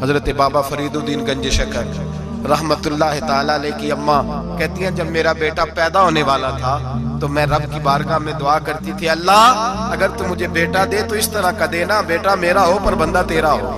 حضرت بابا فرید الدین گنج شکر رحمت اللہ تعالیٰ علیہ کی اماں کہتی ہیں جب میرا بیٹا پیدا ہونے والا تھا تو میں رب کی بارگاہ میں دعا کرتی تھی، اللہ اگر تو مجھے بیٹا دے تو اس طرح کا دینا بیٹا میرا ہو پر بندہ تیرا ہو،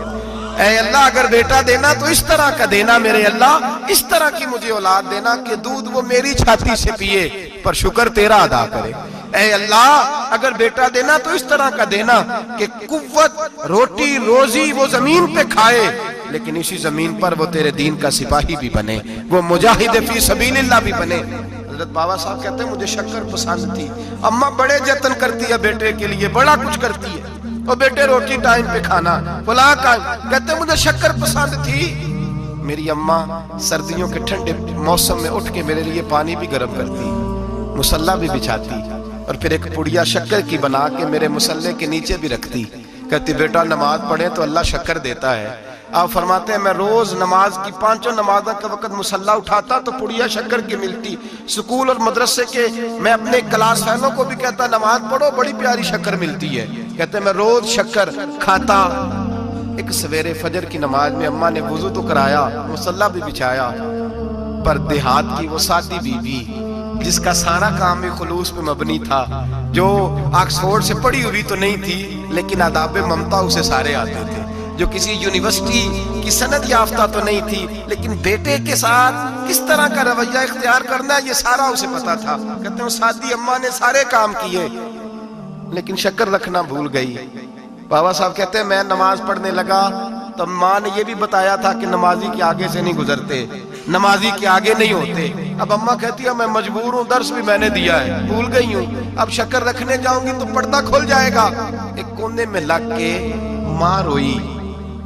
اے اللہ اگر بیٹا دینا تو اس طرح کا دینا میرے اللہ، اس طرح کی مجھے اولاد دینا کہ دودھ وہ میری چھاتی سے پیے پر شکر تیرا ادا کرے، اے اللہ اگر بیٹا دینا تو اس طرح کا دینا کہ قوت روٹی روزی وہ زمین پہ کھائے لیکن اسی زمین پر وہ تیرے دین کا سپاہی بھی بنے، وہ مجاہد فی سبیل اللہ بھی بنے۔ حضرت بابا صاحب کہتے ہیں مجھے شکر پسند تھی، اماں بڑے جتن کرتی ہے بیٹے کے لیے، بڑا کچھ کرتی ہے، اور بیٹے روٹی ٹائم پہ کھانا فلاں کا، کہتے ہیں مجھے شکر پسند تھی۔ میری اماں سردیوں کے ٹھنڈے موسم میں اٹھ کے میرے لیے پانی بھی گرم کرتی، مصلی بھی بچھاتی اور پھر ایک پڑیا شکر کی بنا کے میرے مصلی کے نیچے بھی رکھتی، کہتی بیٹا نماز پڑھیں تو اللہ شکر دیتا ہے۔ آپ فرماتے ہیں میں روز نماز کی 5 نمازوں کے وقت مصلی اٹھاتا تو پڑیا شکر کی ملتی، سکول اور مدرسے کے میں اپنے کلاس فیلوں کو بھی کہتا نماز پڑھو بڑی پیاری شکر ملتی ہے، کہتے ہیں میں روز شکر کھاتا۔ ایک سویرے فجر کی نماز میں اماں نے وضو تو کرایا مصلی بھی بچھایا، پر دیہات کی وہ سادی بی بی جس کا سارا کام بھی خلوص پہ مبنی تھا، جو آکسفورڈ سے پڑھی ہوئی تو نہیں تھی لیکن آداب ممتا اسے سارے آتے تھے، جو کسی یونیورسٹی کی سند یافتہ تو نہیں تھی لیکن بیٹے کے ساتھ کس طرح کا رویہ اختیار کرنا ہے یہ سارا اسے پتا تھا، کہتے ہیں سادی اماں نے سارے کام کیے لیکن شکر رکھنا بھول گئی۔ بابا صاحب کہتے ہیں میں نماز پڑھنے لگا تو ماں نے یہ بھی بتایا تھا کہ نمازی کے آگے سے نہیں گزرتے، نمازی کے آگے نہیں ہوتے۔ اب اماں کہتی ہے میں مجبور ہوں، درس بھی میں نے دیا ہے بھول گئی ہوں، اب شکر رکھنے جاؤں گی تو پردہ کھل جائے گا۔ ایک کونے میں لگ کے ماں روئی،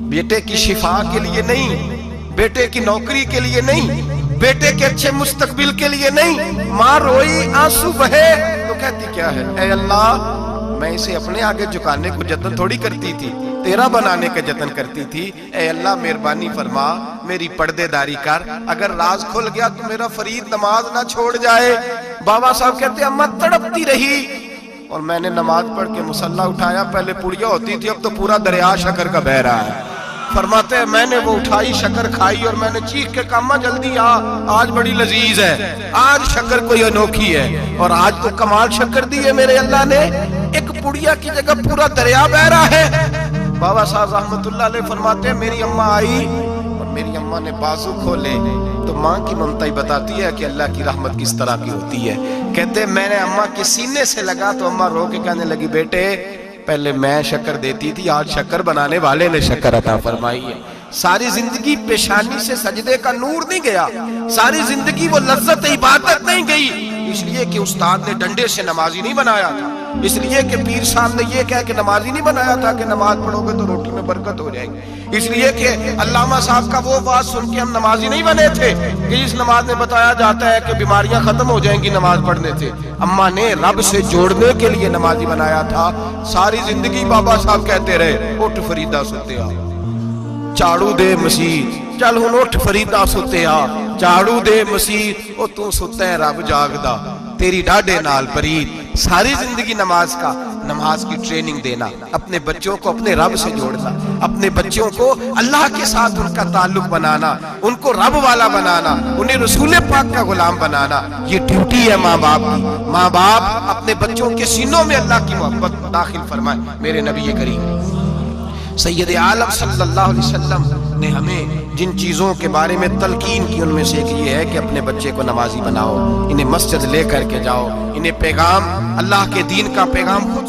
بیٹے کی شفا کے لیے نہیں، بیٹے کی نوکری کے لیے نہیں، بیٹے کے اچھے مستقبل کے لیے نہیں، ماں روئی آنسو بہے تو کہتی کیا ہے، اے اللہ میں اسے اپنے آگے جھکانے کو جتن تھوڑی کرتی تھی، تیرا بنانے کا جتن کرتی تھی، اے اللہ مہربانی فرما میری پردے داری کر، اگر راز کھل گیا تو میرا فرید نماز نہ چھوڑ جائے۔ بابا صاحب کہتے ہیں اماں تڑپتی رہی اور میں نے نماز پڑھ کے مصلی اٹھایا، پہلے پڑیا ہوتی تھی اب تو پورا دریا شکر کا بہ رہا ہے۔ فرماتے ہیں میں نے وہ اٹھائی شکر کھائی اور میں نے چیخ کے کہا اماں جلدی آج بڑی لذیذ ہے، آج شکر کوئی انوکھی ہے، اور آج تو کمال شکر دی ہے میرے اللہ نے، ایک پڑیا کی جگہ پورا دریا بہ رہا ہے۔ بابا صاحب رحمت اللہ علیہ فرماتے ہیں میری اماں آئی اور میری اماں نے بازو کھولے تو ماں کی ممتا ہی بتاتی ہے کہ اللہ کی رحمت کس طرح کی ہوتی ہے۔ کہتے میں نے اماں کے سینے سے لگا تو اماں رو کے کہنے لگی بیٹے پہلے میں شکر دیتی تھی، آج شکر بنانے والے نے شکر عطا فرمائی ہے۔ ساری زندگی پیشانی سے سجدے کا نور نہیں گیا، ساری زندگی وہ لذت عبادت نہیں گئی، اس لیے کہ استاد نے ڈنڈے سے نمازی نہیں بنایا تھا، اس لیے کہ پیر صاحب نے یہ کہہ کہ نمازی نہیں بنایا تھا کہ نماز پڑھو گے تو روٹی میں برکت ہو جائے گی، اس لیے کہ علامہ صاحب کا وہ بات سن کے ہم نمازی نہیں بنے تھے کہ اس نماز میں بتایا جاتا ہے کہ بیماریاں ختم ہو جائیں گی نماز پڑھنے سے، اماں نے رب سے جوڑنے کے لیے نمازی بنایا تھا۔ ساری زندگی بابا صاحب کہتے رہے اٹھ فریدہ ستے آ چاڑو دے مسیح، چل ہن اٹھ فریدہ ستے آ چاڑو دے مسیح، او تو ستے ہیں رب جاگدا تیری ڈاڈے نال پرید۔ ساری زندگی نماز کی ٹریننگ دینا، اپنے بچوں کو اپنے رب سے جوڑنا، اپنے بچوں کو اللہ کے ساتھ ان کا تعلق بنانا، ان کو رب والا بنانا، انہیں رسول پاک کا غلام بنانا، یہ ڈیوٹی ہے ماں باپ کی۔ ماں باپ اپنے بچوں کے سینوں میں اللہ کی محبت داخل فرمائے۔ میرے نبی کریم سید عالم صلی اللہ علیہ وسلم نے ہمیں جن چیزوں کے بارے میں تلقین کی ان میں سے ایک یہ ہے کہ اپنے بچے کو نمازی بناؤ، انہیں مسجد لے کر کے جاؤ، انہیں پیغام اللہ کے دین کا پیغام خود